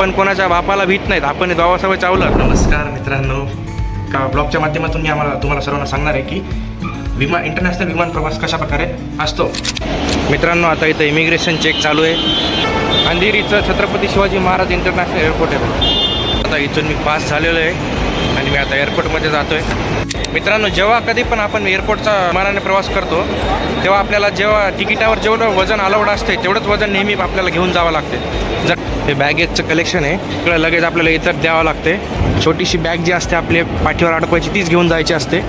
पण कोणाच्या बापाला भीत नाहीत, आपण बाबासाहेब चावलं. नमस्कार मित्रांनो, का ब्लॉगच्या माध्यमातून मी तुम्हाला सर्वांना सांगणार आहे की इंटरनॅशनल विमान प्रवास कशा प्रकारे असतो. मित्रांनो, आता इथं इमिग्रेशन चेक चालू आहे. अंधेरीचं छत्रपती शिवाजी महाराज इंटरनॅशनल एअरपोर्ट आहे. आता इथून मी पास झालेलो आहे आणि मी आता एअरपोर्टमध्ये जातो आहे. मित्रांनो, जेव्हा कधी पण आपण एअरपोर्टचा विमानाने प्रवास करतो तेव्हा आपल्याला जेव्हा तिकिटावर जेवढं वजन अलाउड असते तेवढंच वजन नेहमी आपल्याला घेऊन जावं लागते. जर हे बॅगेजचं कलेक्शन आहे, इकडं लगेच आपल्याला इथं द्यावं लागते. छोटीशी बॅग जी असते आपली पाठीवर अडकवायची तीच घेऊन जायची असते.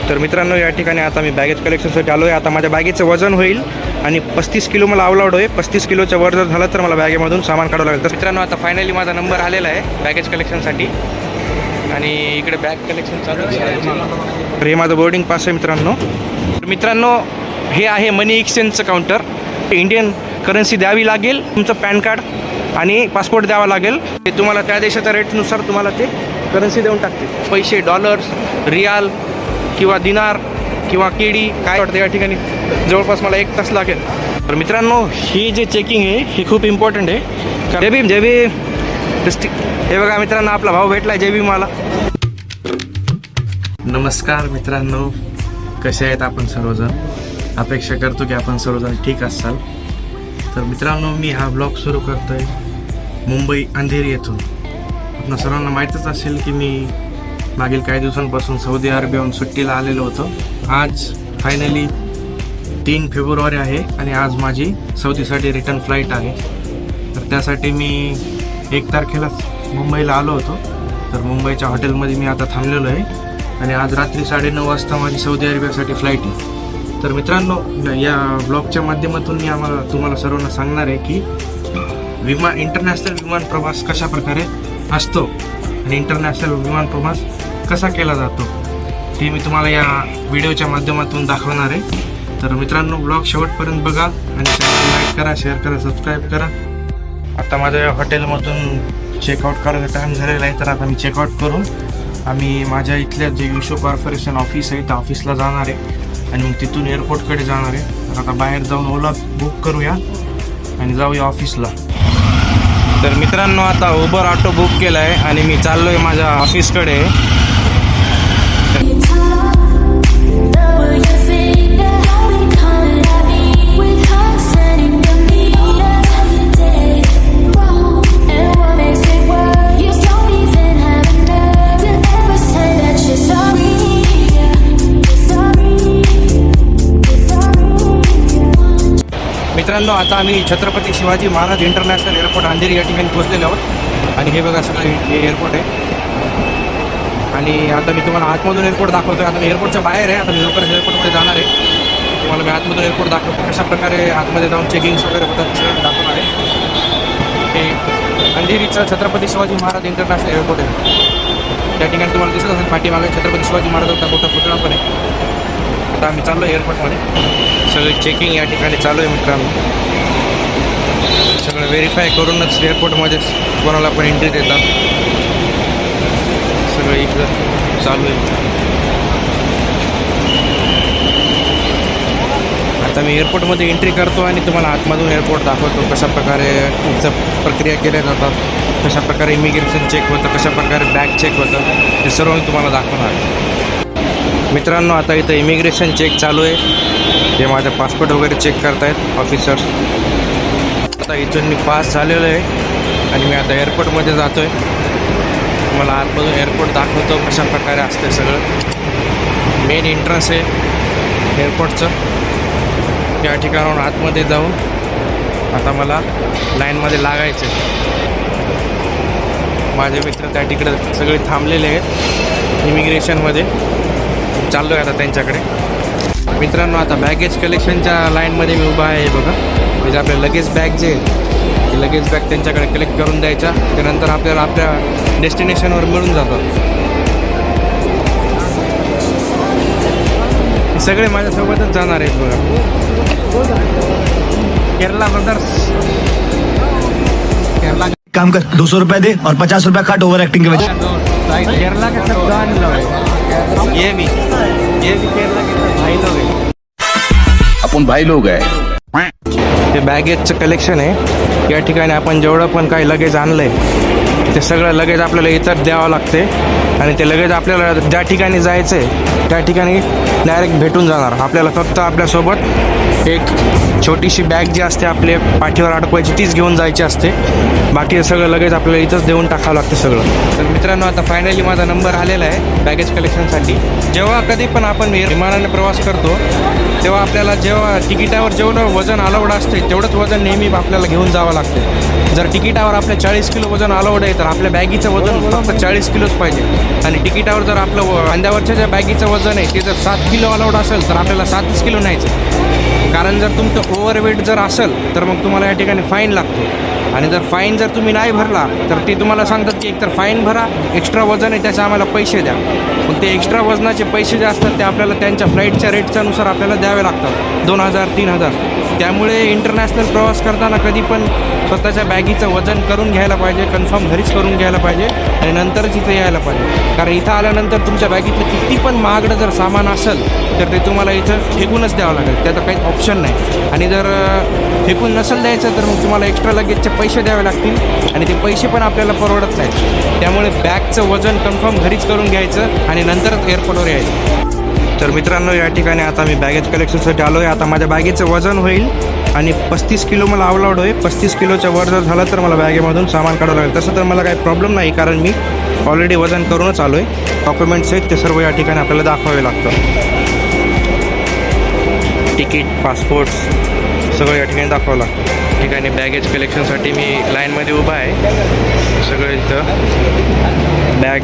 तर मित्रांनो, या ठिकाणी आता मी बॅगेज कलेक्शनसाठी आलो आहे. आता माझ्या बॅगेचं वजन होईल आणि 35 किलो मला अलाउड आहे. 35 किलोच्या वर जर झालं तर मला बॅगेमधून सामान काढावं लागेल. तर मित्रांनो, आता फायनली माझा नंबर आलेला आहे बॅगेज कलेक्शनसाठी आणि इकडे बॅग कलेक्शन चालू आहे. तर हे माझं बोर्डिंग पास आहे मित्रांनो. हे आहे मनी एक्सचेंजचं काउंटर. इंडियन करन्सी द्यावी लागेल, तुमचं पॅन कार्ड आणि पासपोर्ट द्यावा लागेल. ते तुम्हाला त्या देशाच्या रेटनुसार तुम्हाला ते करन्सी देऊन टाकते. पैसे डॉलर्स, रियाल किंवा दिनार किंवा केडी काय वाटतं या ठिकाणी जवळपास मला 1 तास लागेल. तर मित्रांनो, ही जे चेकिंग आहे हे खूप इम्पॉर्टंट आहे. जय भीम, जय भीम. हे बघा मित्रांनो, आपला भाऊ भेटला. जय भीम मला. नमस्कार मित्रांनो, कसे आहेत आपण सर्वजण. अपेक्षा करतो की आपण सर्वजण ठीक असाल. तर मित्रांनो, मी हा ब्लॉग सुरू करतो आहे मुंबई अंधेरी येथून. आपल्या सर्वांना माहीतच असेल की मी मागील काही दिवसांपासून सौदी अरेबियाहून सुट्टीला आलेलो होतो. आज फायनली 3 फेब्रुवारी आहे आणि आज माझी सौदीसाठी रिटर्न फ्लाईट आहे. तर त्यासाठी मी 1 तारखेलाच मुंबईला आलो होतो. तर मुंबईच्या हॉटेलमध्ये मी आता थांबलेलो आहे आणि आज रात्री 9:30 वाजता माझी सौदी अरेबियासाठी फ्लाईट आहे. तर मित्रांनो, या ब्लॉगच्या माध्यमातून मी तुम्हाला सर्वांना सांगणार आहे की इंटरनॅशनल विमान प्रवास कशा प्रकारे असतो आणि इंटरनॅशनल विमान प्रवास कसा केला जातो ते मी तुम्हाला या व्हिडिओच्या माध्यमातून दाखवणार आहे. तर मित्रांनो, ब्लॉग शेवटपर्यंत बघा आणि लाईक करा, शेअर करा, सबस्क्राईब करा. आता माझ्या हॉटेलमधून चेकआउट करायचा टाईम झालेला आहे. तर आता मी चेकआउट करून आम्ही माझ्या इथल्या जे युशो कॉर्पोरेशन ऑफिस आहे त्या ऑफिसला जाणार आहे आणि मग तिथून एअरपोर्टकडे जाणार आहे. तर आता बाहेर जाऊन ओला बुक करूया आणि जाऊया ऑफिसला. तर मित्रांनो, आता उबर ऑटो बुक केला आहे आणि मी चाललो आहे माझ्या ऑफिसकडे. मित्रांनो, आता आम्ही छत्रपती शिवाजी महाराज इंटरनॅशनल एअरपोर्ट अंधेरी या ठिकाणी पोहोचलेलो आहोत आणि हे बघा सगळं हे एअरपोर्ट आहे. आणि आता मी तुम्हाला आतमधून एअरपोर्ट दाखवतो आहे. आता मी एअरपोर्टच्या बाहेर आहे. आता मी लवकरच एअरपोर्टमध्ये जाणार आहे. तुम्हाला मी आतमधून एअरपोर्ट दाखवतो, कशा प्रकारे आतमध्ये जाऊन चेकिंग्स वगैरे होतात सगळं दाखवणार आहे. हे अंधेरीचं छत्रपती शिवाजी महाराज इंटरनॅशनल एअरपोर्ट आहे. त्या ठिकाणी तुम्हाला दिसत असेल पाठीमागे छत्रपती शिवाजी महाराजांचा मोठा पुतळा पण आहे. आता आम्ही चाललो एअरपोर्टमध्ये. सगळे चेकिंग या ठिकाणी चालू आहे मित्रांनो. सगळं व्हेरीफाय करूनच एअरपोर्टमध्ये कोणाला पण एंट्री देतात. सगळं इकडं चालू आहे. आता मी एअरपोर्टमध्ये एंट्री करतो आणि तुम्हाला आतमधून एअरपोर्ट दाखवतो, कशा प्रकारे प्रक्रिया केल्या जातात, कशा प्रकारे इमिग्रेशन चेक होतं, कशा प्रकारे बॅग चेक होतं, हे सर्व मी तुम्हाला दाखवणार. मित्रांनो, आता इथं इमिग्रेशन चेक चालू आहे. हे माझं पासपोर्ट वगैरे चेक करतायत ऑफिसर्स. आता इथून मी पास झालेलो आहे आणि मी आता एअरपोर्टमध्ये जातो आहे. मला आतमधून एअरपोर्ट दाखवतो, कशा प्रकारे असते सगळं. मेन एंट्रन्स आहे एअरपोर्टचं. या ठिकाणाहून आतमध्ये जाऊन आता मला लाईनमध्ये लागायचं आहे. माझे मित्र त्या तिकडे सगळे थांबलेले आहेत इमिग्रेशनमध्ये. चाललो आहे आता त्यांच्याकडे. मित्रांनो, आता बॅगेज कलेक्शनच्या लाईनमध्ये मी उभा आहे. बघा, म्हणजे आपल्या लगेज बॅग जे ते लगेज बॅग त्यांच्याकडे कलेक्ट करून द्यायच्या. त्यानंतर आपल्याला आपल्या डेस्टिनेशनवर मिळून जातात. हे सगळे माझ्यासोबतच जाणार आहेत. बघा, केरला ब्रदर्स. केरला काम कर, 200 रुपए दे और 50 रुपया काट ओवर एक्टिंग के वजह. केरला के सब जान लो है. ये भी केरला के सब भाई लोग हैं. अपन भाई लोग हैं. ते बॅगेजचं कलेक्शन आहे. या ठिकाणी आपण जेवढं पण काही लगेज आणलं आहे ते सगळं लगेज आपल्याला इथं द्यावं लागते आणि ते लगेज आपल्याला ज्या ठिकाणी जायचं आहे त्या ठिकाणी डायरेक्ट भेटून जाणार. आपल्याला फक्त आपल्यासोबत एक छोटीशी बॅग जी असते आपले पाठीवर अडकवायची तीच घेऊन जायची असते. बाकी सगळं लगेज आपल्याला इथंच देऊन टाकावं लागतं सगळं. तर मित्रांनो, आता फायनली माझा नंबर आलेला आहे बॅगेज कलेक्शनसाठी. जेव्हा कधी पण आपण विमानाने प्रवास करतो तेव्हा आपल्याला जेव्हा तिकिटावर जेवढं वजन अलाउड असते तेवढंच वजन नेहमी आपल्याला घेऊन जावं लागते. जर तिकिटावर आपल्या 40 किलो वजन अलाउड आहे तर आपल्या बॅगीचं वजन फक्त 40 किलोच पाहिजे. आणि तिकिटावर जर आपलं खांद्यावरच्या ज्या बॅगीचं वजन आहे ते जर 7 किलो अलाउड असेल तर आपल्याला 7 किलो न्यायचं. कारण जर तुमचं ओव्हरवेट जर असेल तर मग तुम्हाला या ठिकाणी फाईन लागतो. आणि जर फाईन जर तुम्ही नाही भरला तर ते तुम्हाला सांगतात की एकतर फाईन भरा, एक्स्ट्रा वजन आहे त्याचे आम्हाला पैसे द्या. मग ते एक्स्ट्रा वजनाचे पैसे जे असतात ते आपल्याला त्यांच्या फ्लाईटच्या रेटच्यानुसार आपल्याला द्यावे लागतात, 2000-3000. त्यामुळे इंटरनॅशनल प्रवास करताना कधी पण स्वतःच्या बॅगीचं वजन करून घ्यायला पाहिजे, कन्फर्म घरीच करून घ्यायला पाहिजे आणि नंतरच इथं यायला पाहिजे. कारण इथं आल्यानंतर तुमच्या बॅगीतलं किती पण महागडं जर सामान असेल तर ते तुम्हाला इथं फेकूनच द्यावं लागेल, त्याचा काही ऑप्शन नाही. आणि जर फेकून नसेल द्यायचं तर मग तुम्हाला एक्स्ट्रा लगेजचे पैसे द्यावे लागतील आणि ते पैसे पण आपल्याला परवडत नाहीत. त्यामुळे बॅगचं वजन कन्फर्म घरीच करून घ्यायचं आणि नंतरच एअरपोर्टवर यायचं. तर मित्रांनो, या ठिकाणी आता मी बॅगेज कलेक्शनसाठी आलो आहे. आता माझ्या बॅगेचं वजन होईल आणि 35 किलो मला अलाउड आहे. 35 किलोच्या वर जर झालं तर मला बॅगेमधून सामान काढावं लागेल. तसं तर मला काही प्रॉब्लेम नाही कारण मी ऑलरेडी वजन करूनच आलो आहे. डॉक्युमेंट्स आहेत ते सर्व या ठिकाणी आपल्याला दाखवावे लागतं. तिकीट, पासपोर्ट्स सगळं या ठिकाणी दाखवावं लागतं. या ठिकाणी बॅगेज कलेक्शनसाठी मी लाईनमध्ये उभा आहे. सगळं इथं बॅग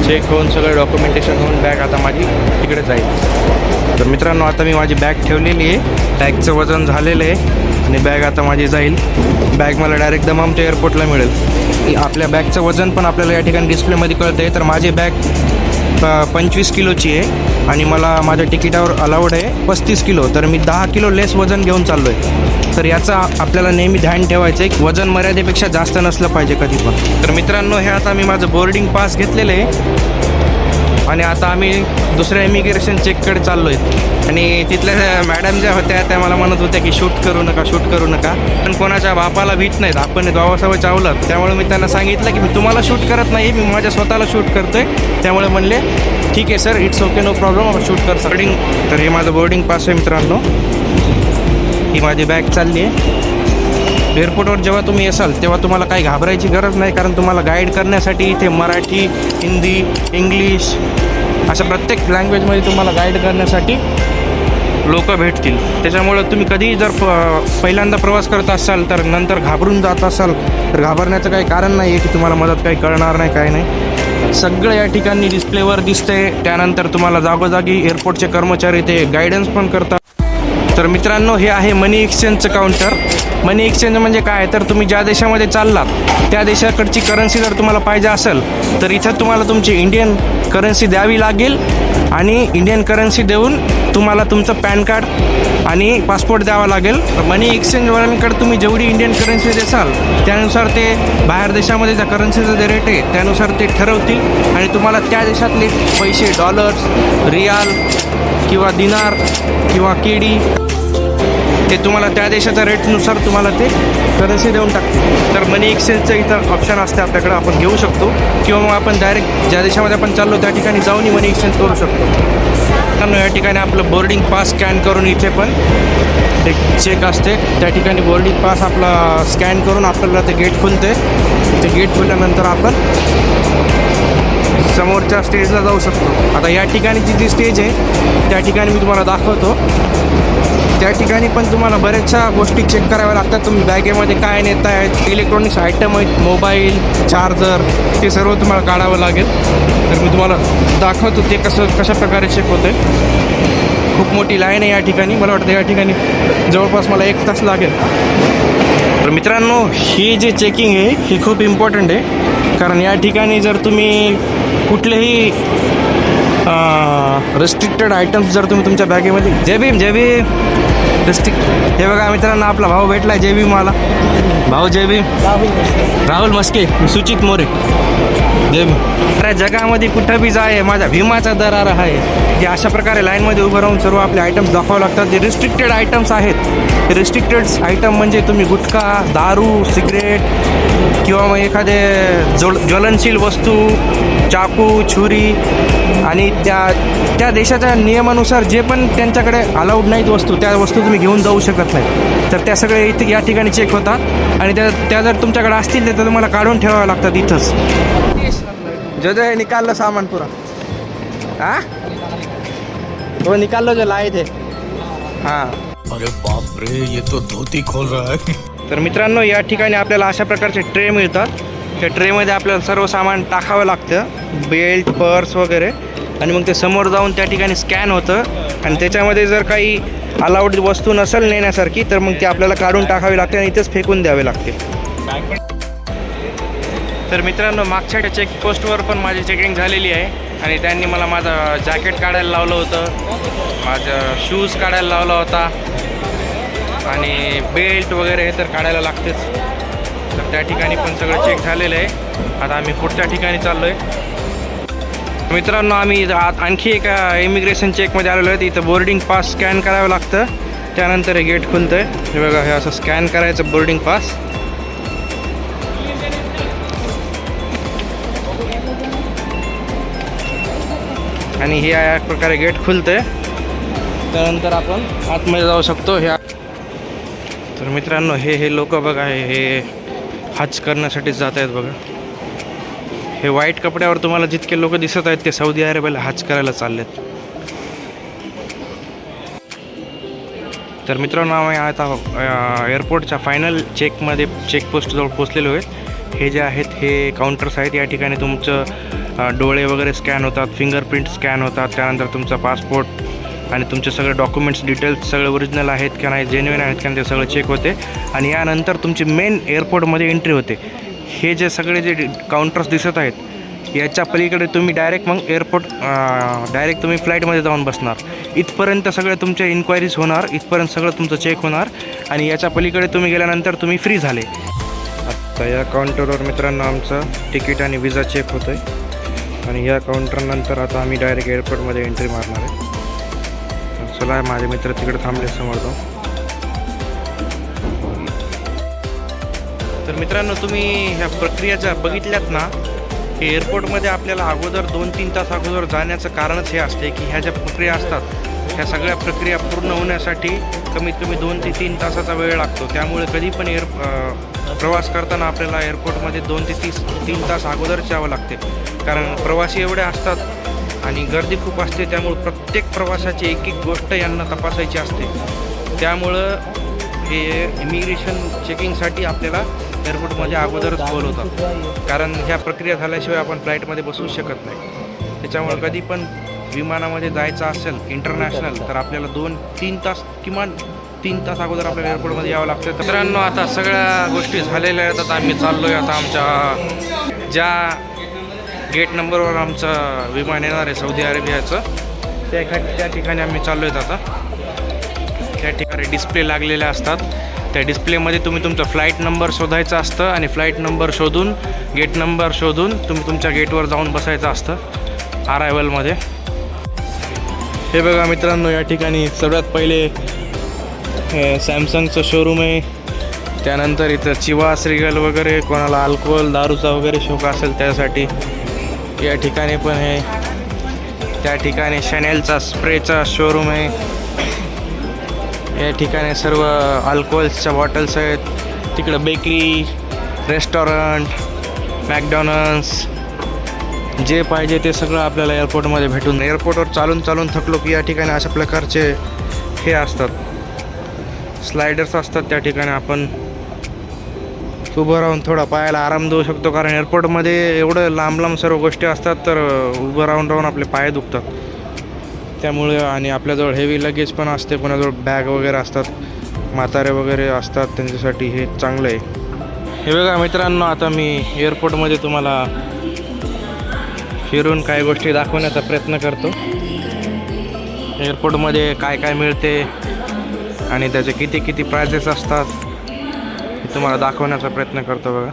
चेक होऊन सगळं डॉक्युमेंटेशन होऊन बॅग आता माझी तिकडे जाईल. तर मित्रांनो, आता मी माझी बॅग ठेवलेली आहे. बॅगचं वजन झालेलं आहे आणि बॅग आता माझी जाईल. बॅग मला डायरेक्ट दमाम ते एअरपोर्टला मिळेल. आपल्या बॅगचं वजन पण आपल्याला या ठिकाणी डिस्प्लेमध्ये कळतं आहे. तर माझी बॅग 25 किलोची आहे आणि मला माझ्या तिकिटावर अलाउड आहे 35 किलो. तर मी 10 किलो लेस वजन घेऊन चाललो आहे. तर याचा आपल्याला नेहमी ध्यान ठेवायचं आहे की वजन मर्यादेपेक्षा जास्त नसलं पाहिजे कधी पण. तर मित्रांनो, हे आता मी माझं बोर्डिंग पास घेतलेलं आहे आणि आता आम्ही दुसऱ्या इमिग्रेशन चेककडे चाललो आहे. आणि तिथल्या मॅडम ज्या होत्या त्या मला म्हणत होत्या की शूट करू नका, शूट करू नका. पण कोणाच्या बापाला भीत नाहीत, आपण गावासवय चावलं. त्यामुळे मी त्यांना सांगितलं की मी तुम्हाला शूट करत नाही, मी माझ्या स्वतःला शूट करतो आहे. त्यामुळे म्हणले ठीक आहे sir, it's okay, no problem, आपण शूट कर बोर्डिंग. तर हे माझं बोर्डिंग पास आहे मित्रांनो. ही माझी बॅग चालली आहे. एअरपोर्टवर जेव्हा तुम्ही असाल तेव्हा तुम्हाला काही घाबरायची गरज नाही कारण तुम्हाला गाईड करण्यासाठी इथे मराठी, हिंदी, इंग्लिश अशा प्रत्येक लँग्वेजमध्ये तुम्हाला गाईड करण्यासाठी लोक भेटतील. त्याच्यामुळं तुम्ही कधीही जर पहिल्यांदा प्रवास करत असाल तर नंतर घाबरून जात असाल तर घाबरण्याचं काही कारण नाही आहे की तुम्हाला मदत काही कळणार नाही, काही नाही. सगळं या ठिकाणी डिस्प्लेवर दिसतंय. त्यानंतर तुम्हाला जागोजागी एअरपोर्टचे कर्मचारी ते गायडन्स पण करतात. तर मित्रांनो, हे आहे मनी एक्सचेंजचं काउंटर. मनी एक्सचेंज म्हणजे काय, तर तुम्ही ज्या देशामध्ये चाललात त्या देशाकडची करन्सी जर तुम्हाला पाहिजे असेल तर इथं तुम्हाला तुमची इंडियन करन्सी द्यावी लागेल आणि इंडियन करन्सी देऊन तुम्हाला तुमचं पॅन कार्ड आणि पासपोर्ट द्यावा लागेल. मनी एक्सचेंजवाल्यांकडे तुम्ही जेवढी इंडियन करन्सी देसाल त्यानुसार ते बाहेर देशामध्ये ज्या करन्सीचा जे रेट आहे त्यानुसार ते ठरवतील आणि तुम्हाला त्या देशातले पैसे डॉलर्स, रियाल किंवा दिनार किंवा केडी ते तुम्हाला त्या देशाच्या रेटनुसार तुम्हाला ते करन्सी देऊन टाकते. तर मनी एक्सचेंजचं इथं ऑप्शन असते आपल्याकडं, आपण घेऊ शकतो किंवा मग आपण डायरेक्ट ज्या देशामध्ये आपण चाललो त्या ठिकाणी जाऊनही मनी एक्सचेंज करू शकतो. कारण या ठिकाणी आपलं बोर्डिंग पास स्कॅन करून इथे पण एक चेक असते. त्या ठिकाणी बोर्डिंग पास आपला स्कॅन करून आपल्याला ते गेट खुलते. ते गेट खुलल्यानंतर आपण समोरच्या स्टेजला जाऊ शकतो. आता या ठिकाणची जी स्टेज आहे त्या ठिकाणी मी तुम्हाला दाखवतो. त्या ठिकाणी पण तुम्हाला बऱ्याचशा गोष्टी चेक कराव्या लागतात. तुम्ही बॅगेमध्ये काय नेत आहेत, इलेक्ट्रॉनिक्स आयटम आहेत, मोबाईल, चार्जर, ते सर्व तुम्हाला काढावं लागेल. तर मी तुम्हाला दाखवतो ते कशा प्रकारे चेक होतं आहे. खूप मोठी लाईन आहे या ठिकाणी. मला वाटतं या ठिकाणी जवळपास मला 1 तास लागेल. तर मित्रांनो, हे जे चेकिंग आहे हे खूप इम्पॉर्टंट आहे कारण या ठिकाणी जर तुम्ही कुठलेही रेस्ट्रिक्टेड आयटम्स जर तुम्ही तुमच्या बॅगेमध्ये जय भीम हे बघा मित्रांनो, आपला भाऊ भेटला, जय भीम मला भाऊ, जय भीम. राहुल मस्के, सुचित मोरे, जय भीम. अरे जगामध्ये कुठं बी जाय, माझ्या भीमाचा दरार आहे. हे अशा प्रकारे लाईनमध्ये उभं राहून सर्व आपले आयटम्स दाखवावे लागतात. जे रिस्ट्रिक्टेड आयटम्स आहेत, रिस्ट्रिक्टेड आयटम म्हणजे तुम्ही गुटखा, दारू, सिगरेट किंवा मग एखादे ज्वलनशील वस्तू, चाकू, छुरी आणि त्या देशाच्या नियमानुसार जे पण त्यांच्याकडे अलाउड नाहीत वस्तू, त्या वस्तू तुम्ही घेऊन जाऊ शकत नाही. तर त्या सगळे इथे या ठिकाणी चेक होतात आणि त्या जर तुमच्याकडे असतील तर तुम्हाला काढून ठेवाव्या लागतात इथंच. जो निकाल लो सामान पुरा. हाँ वो निकाल लो जो लाए थे. हाँ. अरे बाप रे, ये तो धोती खोल रहा है. तर मित्रांनो, या ठिकाणी आपल्याला अशा प्रकारचे ट्रे मिळतात. त्या ट्रेमध्ये आपल्याला सर्व सामान टाकावं लागतं, बेल्ट, पर्स वगैरे, आणि मग ते समोर जाऊन त्या ठिकाणी स्कॅन होतं आणि त्याच्यामध्ये जर काही अलाउड वस्तू नसेल नेण्यासारखी तर मग ती आपल्याला काढून टाकावी लागते आणि इथेच फेकून द्यावे लागते. तर मित्रांनो, मागच्या चेकपोस्टवर पण माझी चेकिंग झालेली आहे आणि त्यांनी मला माझं जॅकेट काढायला लावलं होतं, माझं शूज काढायला लावला होता आणि बेल्ट वगैरे हे तर काढायला लागतेच. तर त्या ठिकाणी पण सगळं चेक झालेलं आहे. आता आम्ही पुढच्या ठिकाणी चाललो आहे. मित्रांनो, आम्ही आणखी एका इमिग्रेशन चेकमध्ये आलेलो आहे. इथं बोर्डिंग पास स्कॅन करावं लागतं, त्यानंतर हे गेट खुलतं आहे. हे बघा, हे असं स्कॅन करायचं बोर्डिंग पास. आणि हे या प्रकारे गेट खुलतं आहे, त्यानंतर आपण आतमध्ये जाऊ शकतो. तर मित्रांनो, हे लोक बघा, हे हज करण्यासाठी जात आहेत बघा. हे व्हाईट कपड्यावर तुम्हाला जितके लोक दिसत आहेत ते सौदी अरेबियाला हज करायला चाललेत. तर मित्रांनो, आम्ही आता एअरपोर्टच्या फायनल चेकपोस्टजवळ पोचलेलो आहेत. हे जे आहेत हे काउंटर्स आहेत. या ठिकाणी तुमचं डोळे वगैरे स्कॅन होतात, फिंगरप्रिंट स्कॅन होतात, त्यानंतर तुमचा पासपोर्ट आणि तुमचे सगळे डॉक्युमेंट्स डिटेल्स सगळे ओरिजिनल आहेत का नाही, जेन्युइन आहेत का नाही, ते सगळं चेक होते. आणि यानंतर तुमची मेन एअरपोर्टमध्ये एंट्री होते. हे जे सगळे जे काउंटर्स दिसत आहेत याच्या पलीकडे तुम्ही डायरेक्ट मग डायरेक्ट तुम्ही फ्लाईटमध्ये जाऊन बसणार. इथपर्यंत सगळे तुमच्या इन्क्वायरीज होणार, इथपर्यंत सगळं तुमचं चेक होणार आणि याच्या पलीकडे तुम्ही गेल्यानंतर तुम्ही फ्री झाले. आता या काउंटरवर मित्रांनो आमचं तिकीट आणि विजा चेक होतं आहे आणि या काउंटरनंतर आता आम्ही डायरेक्ट एअरपोर्टमध्ये एंट्री मारणार आहे. चला, माझे मित्र तिकडे थांबले समोर जाऊ. तर मित्रांनो, तुम्ही ह्या प्रक्रिया ज्या बघितल्यात ना, हे एअरपोर्टमध्ये आपल्याला अगोदर 2-3 तास अगोदर जाण्याचं कारणच हे असते की ह्या ज्या प्रक्रिया असतात ह्या सगळ्या प्रक्रिया पूर्ण होण्यासाठी कमीत कमी 2 ते 3 तासाचा वेळ लागतो. त्यामुळे कधी पण प्रवास करताना आपल्याला एअरपोर्टमध्ये 2 ते 3 तास अगोदरच यावं लागते, कारण प्रवासी एवढे असतात आणि गर्दी खूप असते. त्यामुळे प्रत्येक प्रवासाची एक गोष्ट यांना तपासायची असते. त्यामुळं हे इमिग्रेशन चेकिंगसाठी आपल्याला एअरपोर्टमध्ये अगोदरच बोलवतात, कारण ह्या प्रक्रिया झाल्याशिवाय आपण फ्लाईटमध्ये बसू शकत नाही. त्याच्यामुळे कधी पण विमानामध्ये जायचं असेल इंटरनॅशनल तर आपल्याला 2-3 तास, किमान 3 तास अगोदर आपल्याला एअरपोर्टमध्ये यावं लागतं. मित्रांनो, आता सगळ्या गोष्टी झालेल्या आहेत. आता आम्ही चाललो आहे आता आमच्या ज्या गेट नंबरवर आमचं विमान येणार आहे सौदी अरेबियाचं, त्या ठिकाणी आम्ही चाललो आहेत. आता त्या ठिकाणी डिस्प्ले लागलेले असतात. त्या डिस्प्लेमध्ये तुम्ही तुमचा फ्लाईट नंबर शोधायचा असतं आणि फ्लाईट नंबर शोधून, गेट नंबर शोधून तुम्ही तुमच्या गेटवर जाऊन बसायचं असतं अरायवलमध्ये. हे बघा मित्रांनो, या ठिकाणी सर्वात पहिले सॅमसंगचं शोरूम आहे. त्यानंतर इथं चिवास, रिगल वगैरे, कोणाला अल्कोहोल, दारूचा वगैरे शौक असेल त्यासाठी या ठिकाणी पण आहे. त्या ठिकाणी शॅनेलचा स्प्रेचा शोरूम आहे. या ठिकाणी सर्व अल्कोहोल्सच्या बॉटल्स आहेत. तिकडं बेकरी, रेस्टॉरंट, मॅकडॉनल्ड्स, जे पाहिजे ते सगळं आपल्याला एअरपोर्टमध्ये भेटून. एअरपोर्टवर चालून थकलो की या ठिकाणी अशा प्रकारचे हे असतात, स्लायडर्स असतात. त्या ठिकाणी आपण उभं राहून थोडा पायाला आराम देऊ शकतो, कारण एअरपोर्टमध्ये एवढं लांब सर्व गोष्टी असतात तर उभं राहून आपले पाय दुखतात. त्यामुळे आणि आपल्याजवळ हेवी लगेज पण असते, कोणाजवळ बॅग वगैरे असतात, म्हातारे वगैरे असतात, त्यांच्यासाठी हे चांगलं आहे. हे बघा मित्रांनो, आता मी एअरपोर्टमध्ये तुम्हाला फिरून काही गोष्टी दाखवण्याचा प्रयत्न करतो. एअरपोर्टमध्ये काय काय मिळते, आणि त्याचे किती किती प्राइजेस असतात हे तुम्हाला दाखवण्याचा प्रयत्न करतो बघा.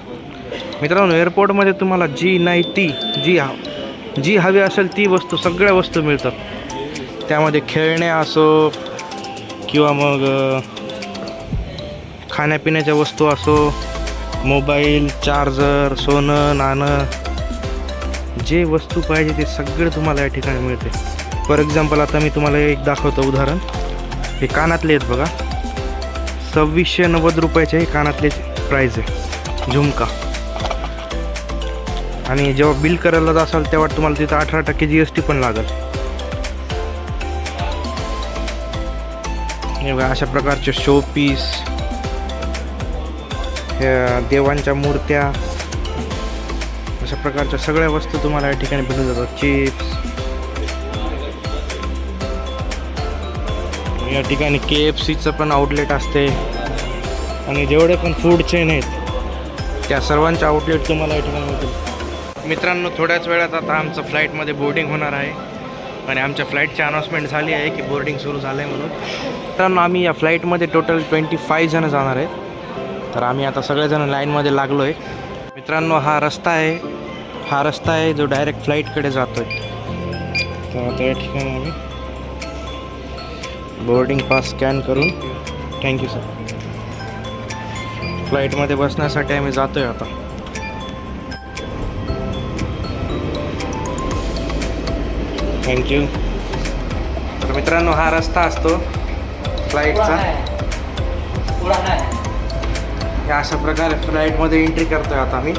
मित्रांनो, एअरपोर्टमध्ये तुम्हाला जी नाही ती जी हवी असेल ती वस्तू, सगळ्या वस्तू मिळतात. त्यामध्ये खेळणे असो किंवा मग खाण्यापिण्याच्या वस्तू असो, मोबाईल, चार्जर, सोनं नाणं, जे वस्तू पाहिजे ते सगळे तुम्हाला या ठिकाणी मिळते. फॉर एक्झाम्पल आता मी तुम्हाला एक दाखवतो उदाहरण. हे कानातले आहेत बघा, 2690 रुपयाचे हे कानातले प्राईज आहे, झुमका. आणि जेव्हा बिल करायला जासाल तेव्हा तुम्हाला तिथं 18% GST पण लागेल. हे बघा अशा प्रकारचे शो पीस, देवांच्या मूर्त्या, अशा प्रकारच्या सगळ्या वस्तू तुम्हाला या ठिकाणी भेटून जातात. चिप्स, या ठिकाणी KFCचं पण आउटलेट असते आणि जेवढे पण फूड चेन आहेत त्या सर्वांचे आउटलेट तुम्हाला या ठिकाणी मिळतील. मित्रांनो, थोड्याच वेळात आता आमचं फ्लाईटमध्ये बोर्डिंग होणार आहे आणि आमच्या फ्लाईटची अनाऊन्समेंट झाली आहे की बोर्डिंग सुरू झालं आहे म्हणून. मित्रांनो, आम्ही या फ्लाईटमध्ये टोटल 25 जण जाणार आहेत. तर आम्ही आता सगळेजण लाईनमध्ये लागलो आहे. मित्रांनो, हा रस्ता आहे जो डायरेक्ट फ्लाईटकडे जातो आहे. तर आता या ठिकाणी आम्ही बोर्डिंग पास स्कॅन करून, थँक्यू सर, फ्लाईटमध्ये बसण्यासाठी आम्ही जातो आहे आता. थँक्यू. तर मित्रांनो, हा रस्ता असतो फ्लाईटचा. या अशा प्रकारे फ्लाईटमध्ये एंट्री करतोय आता मी.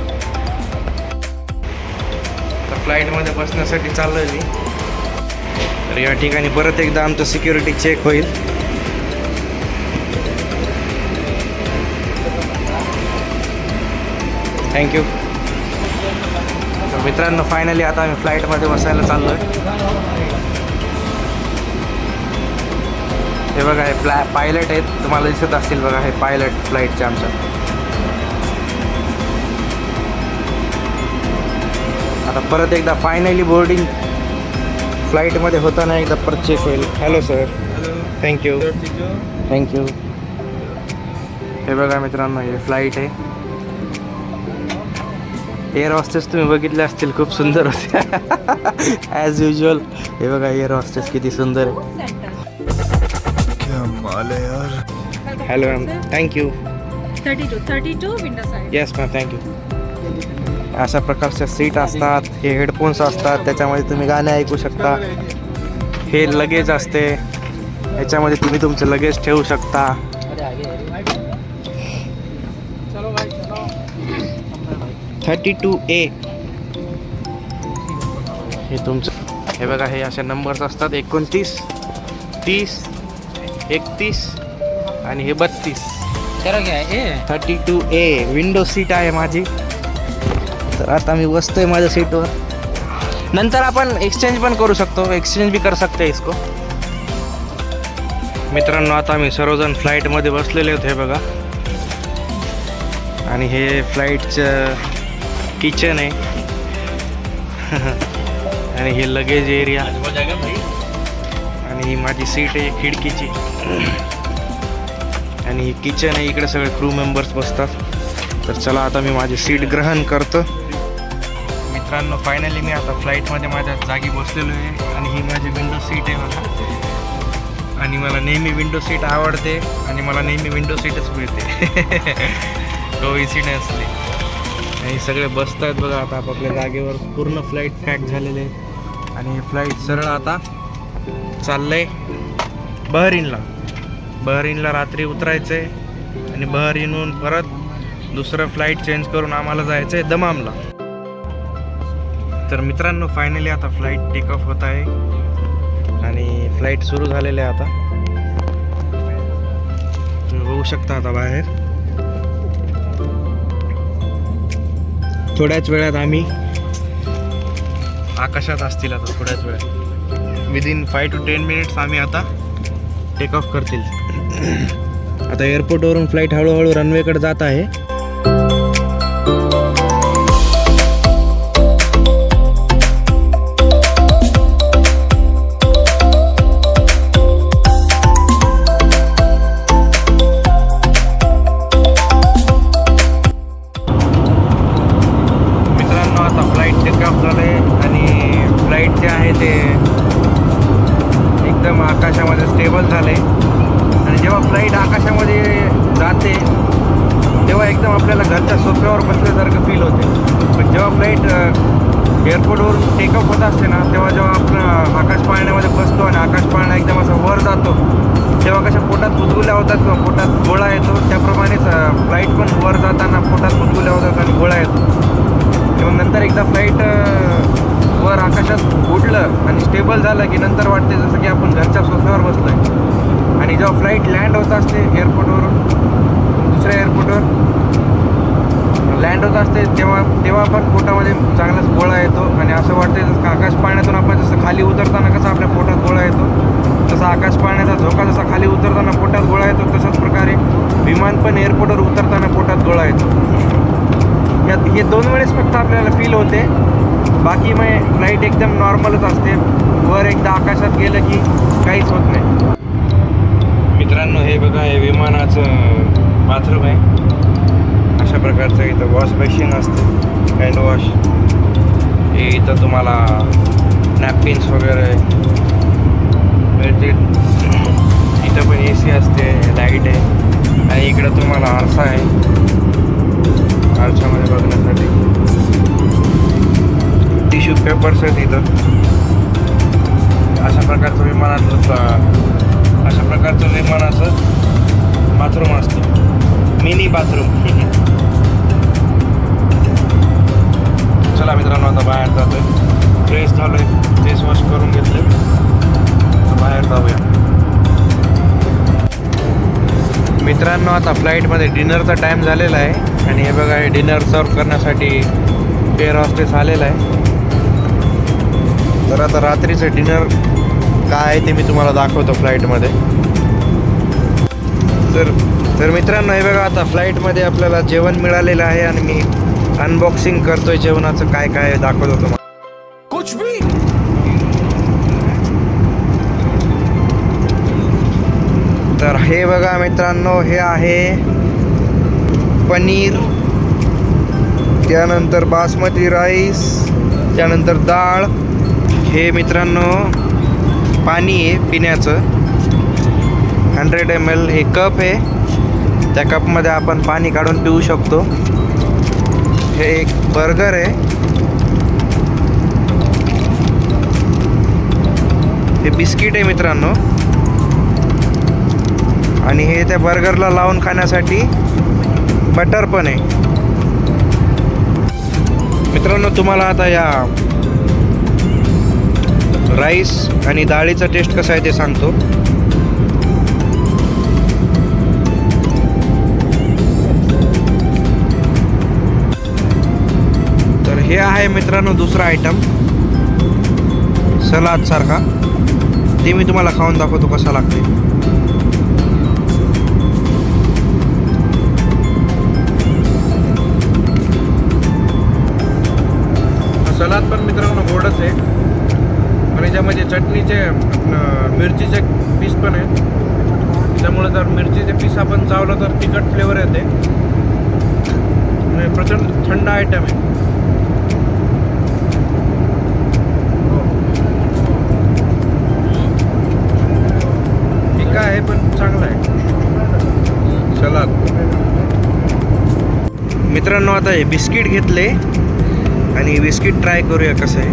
तर फ्लाईटमध्ये बसण्यासाठी चाललो आहे मी. तर या ठिकाणी परत एकदा आमचं सिक्युरिटी चेक होईल. थँक्यू. तर मित्रांनो, फायनली आता आम्ही फ्लाईटमध्ये बसायला चाललो आहे. हे बघा, हे पायलट आहेत, तुम्हाला दिसत असतील बघा, हे पायलट फ्लाईटचे आमच्या. आता परत एकदा फायनली बोर्डिंग फ्लाईटमध्ये होताना एकदा परत चेक होईल. Hello sir, thank you. हे बघा मित्रांनो, हे फ्लाईट आहे. एअर हॉस्टेस तुम्ही बघितले असतील, खूप सुंदर होते ॲज युजल. हे बघा एअर हॉस्टेस किती सुंदर आहे. क्या माल है यार. Hello ma'am, thank you. 32 window side. Yes ma'am, thank you. अशा प्रकारच्या सीट असतात, हे हेडफोन्स असतात, त्याच्यामध्ये तुम्ही गाणे ऐकू शकता. हे लगेज असते, याच्यामध्ये तुम्ही तुमचं लगेज ठेवू शकता. चलो भाई चलो. 32A हे तुमचं. हे बघा, हे असे नंबर्स असतात, 29, 30, 31 आणि हे 32. 32A विंडो सीट आहे माझी. तर आता मी बसतोय माझ्या सीटवर. नंतर आपण एक्सचेंज पण करू शकतो, एक्सचेंज भी कर सकते इसको. मित्रांनो, आता आम्ही सर्वजण फ्लाईटमध्ये बसलेले होते. हे बघा, आणि हे फ्लाईटचं किचन आहे आणि हे लगेज एरिया आणि ही माझी सीट आहे खिडकीची आणि ही किचन आहे. इकडे सगळे क्रू मेंबर्स बसतात. तर चला आता मी माझी सीट ग्रहण करतो. मित्रांनो, फायनली मी आता फ्लाईटमध्ये माझ्या जागी बसलेलो आहे आणि ही माझी विंडो सीट आहे बघा. आणि मला नेहमी विंडो सीट आवडते आणि मला नेहमी विंडो सीटच मिळते कोइन्सिडन्सली. आणि सगळे बसत आहेत बघा आता आपापल्या जागेवर. पूर्ण फ्लाईट पॅक झालेले आहेत आणि फ्लाईट सरळ आता चाललं आहे बहरीनला रात्री उतरायचं आहे आणि बहरीनहून परत दुसरं फ्लाईट चेंज करून आम्हाला जायचं आहे दमामला. तर मित्रांनो, फायनली आता फ्लाईट टेक ऑफ होत आहे आणि फ्लाईट सुरू झालेलं आहे आता. तुम्ही बघू शकता आता बाहेर. थोड्याच वेळात आम्ही आकाशात असतील. आता थोड्याच वेळात विदिन 5 to 10 minutes आम्ही आता टेक ऑफ करतील. आता एअरपोर्टवरून फ्लाईट हळूहळू रनवेकडे जात आहे. ऑफ झालं आहे आणि फ्लाईट जे आहे ते एकदम आकाशामध्ये स्टेबल झाले. आणि जेव्हा फ्लाईट आकाशामध्ये जाते तेव्हा एकदम आपल्याला घरच्या सोफ्यावर बसल्यासारखं फील होते. पण जेव्हा फ्लाईट एअरपोर्टवरून टेकअप होत असते ना, तेव्हा जेव्हा आपण आकाश पाळण्यामध्ये बसतो आणि आकाश पाळणा एकदम असं वर जातो, तेव्हा कशा पोटात गुदगुल्या होतात किंवा पोटात गोळा येतो, त्याप्रमाणेच फ्लाईट पण वर जाताना पोटात गुदगुल्या होतात आणि गोळा येतो. आणि मग नंतर एकदा फ्लाईट वर आकाशात उडलं आणि स्टेबल झालं की नंतर वाटते जसं की आपण घरच्या सोफ्यावर बसलो आहे. आणि जेव्हा फ्लाईट लँड होत असते एअरपोर्टवरून दुसऱ्या एअरपोर्टवर लँड होत असते तेव्हा पण पोटामध्ये चांगलाच गोळा येतो आणि असं वाटतं जसं आकाश पाळण्यातून आपण जसं खाली उतरताना कसं आपल्या पोटात गोळा येतो, तसा आकाश पाळण्याचा झोका जसा खाली उतरताना पोटात गोळा येतो, तशाच प्रकारे विमान पण एअरपोर्टवर उतरताना पोटात गोळा येतो. यात हे 2 वेळेस फक्त आपल्याला फील होते, बाकी मग फ्लाईट एकदम नॉर्मलच असते. वर एकदा आकाशात गेलं की काहीच होत नाही. मित्रांनो, हे बघा, हे विमानाचं बाथरूम आहे. अशा प्रकारचं इथं वॉश बेसिन असतं, हँड वॉश. हे इथं तुम्हाला नॅपकिन्स वगैरे मिळतील. इथं पण AC असते, लाईट आहे आणि इकडं तुम्हाला आरसा आहे आरशामध्ये बघण्यासाठी. टिश्यू पेपर्स आहेत इथं. अशा प्रकारचं विमानाचं बाथरूम असतं, मिनी बाथरूम. चला मित्रांनो, आता बाहेर जातोय. फ्रेश झालोय, फेस वॉश करून घेतले, बाहेर जाऊया. मित्रांनो, आता फ्लाईटमध्ये डिनरचा टाईम झालेला आहे आणि हे बघा, हे डिनर सर्व करण्यासाठी एअर हॉस्टेस आलेला आहे. तर आता रात्रीचं डिनर काय आहे ते मी तुम्हाला दाखवतो फ्लाईटमध्ये. तर मित्रांनो, हे बघा, आता फ्लाईटमध्ये आपल्याला जेवण मिळालेलं आहे आणि मी अनबॉक्सिंग करतोय जेवणाचं. काय काय दाखवतो तुम्हाला. कुछ भी तर हे बघा मित्रांनो, हे आहे पनीर, त्यानंतर बासमती राईस, त्यानंतर डाळ. हे मित्रांनो पाणी आहे पिण्याचं, 100 ml. हे कप आहे, त्या कपमध्ये आपण पाणी काढून पिऊ शकतो. हे एक बर्गर आहे. हे बिस्किट आहे मित्रांनो आणि हे त्या बर्गरला लावून खाण्यासाठी बटर पण आहे. मित्रांनो, तुम्हाला आता या राईस आणि डाळीचा टेस्ट कसा आहे ते सांगतो. तर हे आहे मित्रांनो दुसरा आयटम, सलाद सारखा. ते मी तुम्हाला खाऊन दाखवतो कसा लागते. सलाद पण मित्रांनो गोडच आहे आणि त्यामध्ये चटणीचे मिरचीचे पीस पण आहेत. त्यामुळे जर मिरचीचे पीस आपण चावलं तर तिखट फ्लेवर येते आणि प्रचंड थंड आयटम आहे. आहे पण चांगला आहे सलाद. मित्रांनो, आता हे बिस्किट घेतले आणि बिस्किट ट्राय करूया कसं आहे.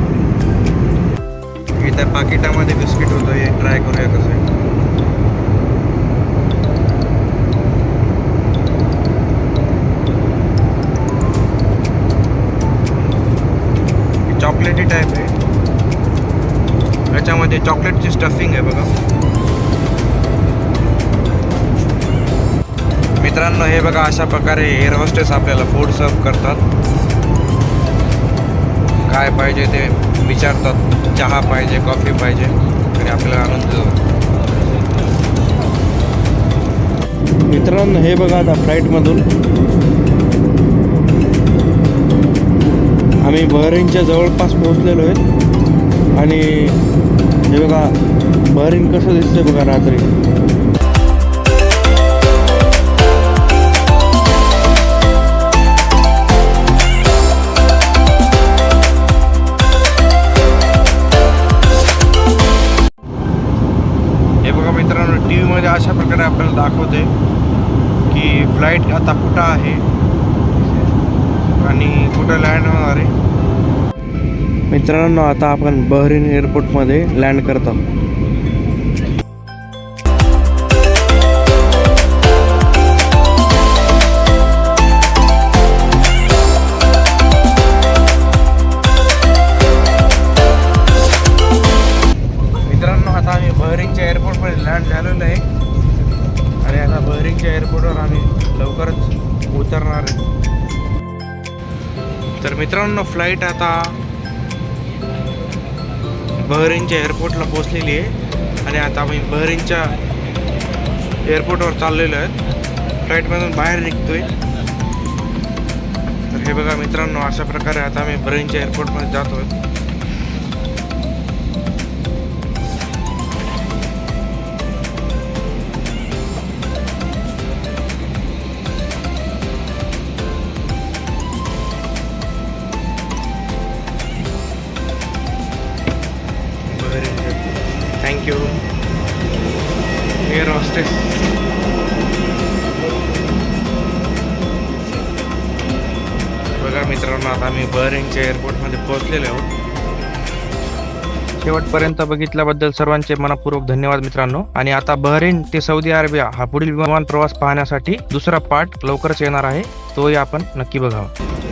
इथं पाकिटामध्ये बिस्किट होतं, हे ट्राय करूया कसं आहे. चॉकलेटी टाईप आहे, याच्यामध्ये चॉकलेटची स्टफिंग आहे बघा. मित्रांनो, हे बघा, अशा प्रकारे एअर होस्टेस आपल्याला फूड सर्व करतात. काय पाहिजे ते विचारतात, चहा पाहिजे, कॉफी पाहिजे आणि आपल्याला आणून देतात. मित्रांनो, हे बघा, आता फ्लाईटमधून आम्ही बहरीनच्या जवळपास पोहोचलेलो आहेत आणि हे बघा बहरीन कसं दिसतंय बघा रात्री. दाखवते की फ्लाईट आता कुठं आहे आणि कुठं लँड होणार आहे. मित्रांनो, आता आपण बहरीन एअरपोर्टमध्ये लँड करत आहोत. मित्रांनो, आता आम्ही बहरीनच्या एअरपोर्टमध्ये लँड झालेलो आहे आणि आता बहरीनच्या एअरपोर्टवर आम्ही लवकरच उतरणार आहे. तर मित्रांनो, फ्लाईट आता बहरीनच्या एअरपोर्टला पोहोचलेली आहे आणि आता आम्ही बहरीनच्या एअरपोर्टवर चाललेलो आहे. फ्लाईटमधून बाहेर निघतोय. तर हे बघा मित्रांनो, अशा प्रकारे आता आम्ही बहरीनच्या एअरपोर्टमध्ये जातोय. Thank you air hostess. बघा मित्रांनो, आता आम्ही बहरीनच्या एअरपोर्टमध्ये पोहोचलेलो आहोत. शेवटपर्यंत बघितल्याबद्दल सर्वांचे मनपूर्वक धन्यवाद मित्रांनो. आणि आता बहरीन ते सौदी अरेबिया हा पुढील विमान प्रवास पाहण्यासाठी दुसरा पार्ट लवकरच येणार आहे, तोही आपण नक्की बघावा.